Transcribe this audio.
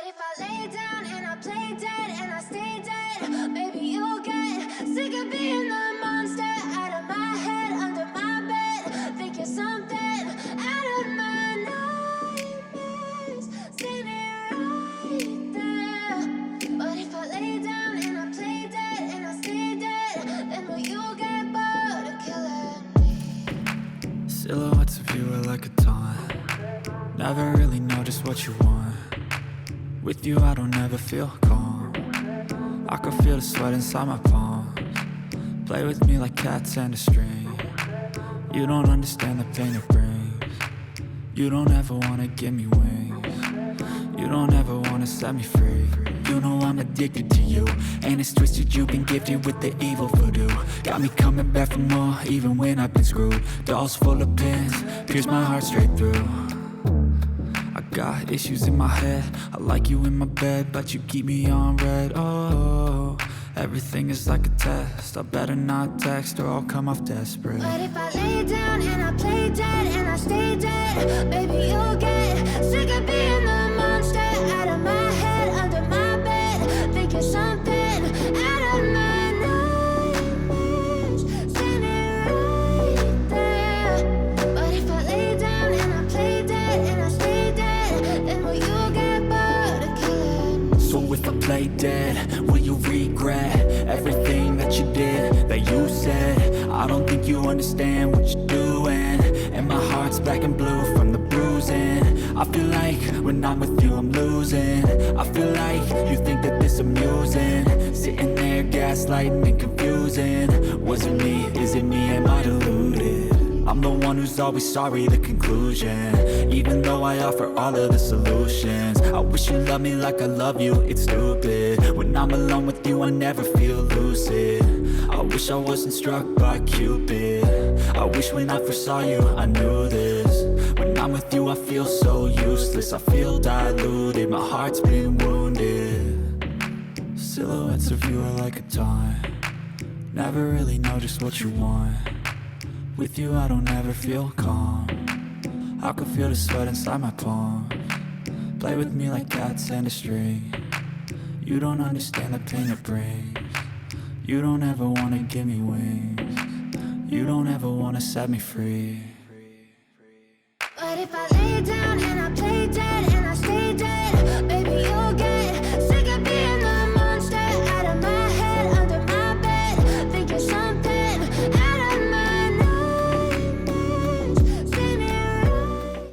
if I lay down and I play dead and I stay dead, maybe you'll get sick of being the monster out of my head, under my bed, thinking something out of my nightmares, standing right there. But if I lay down and I play dead and I stay dead, then will you get bored of killing me? Silhouettes of you are like a taunt. Never really know just what you want. With you I don't ever feel calm. I can feel the sweat inside my palms. Play with me like cats and a string. You don't understand the pain it brings. You don't ever wanna give me wings. You don't ever wanna set me free. You know I'm addicted to you, and it's twisted, you've been gifted with the evil voodoo. Got me coming back for more, even when I've been screwed. Dolls full of pins, pierce my heart straight through. I got issues in my head, I like you in my bed, but you keep me on red. Oh, everything is like a test, I better not text or I'll come off desperate. But if I lay down and I play dead and I stay dead, baby you'll get sick of being the monster out of my head, under my bed, thinking something out of my nightmares, standing right there. But if I lay down and I play dead and I stay dead, then will you get bored of killing me? So if I play dead, will you regret everything that you did, that you said? I don't think you understand what you're doing, and my heart's black and blue from the bruising. I feel like when I'm with you I'm losing. I feel like you think that this amusing, sitting there gaslighting and confusing. Was it me? Is it me? Am I deluded? I'm the one who's always sorry, the conclusion, even though I offer all of the solutions. I wish you loved me like I love you, it's stupid. When I'm alone with you I never feel lucid. I wish I wasn't struck by Cupid. I wish when I first saw you I knew this. When I'm with you I feel so useless, I feel diluted, my heart's been wounded. Silhouettes of you are like a taunt. Never really know just what you want. With you I don't ever feel calm. I can feel the sweat inside my palms. Play with me like cats and a string. You don't understand the pain it brings. You don't ever wanna give me wings. You don't ever wanna set me free. But if I lay down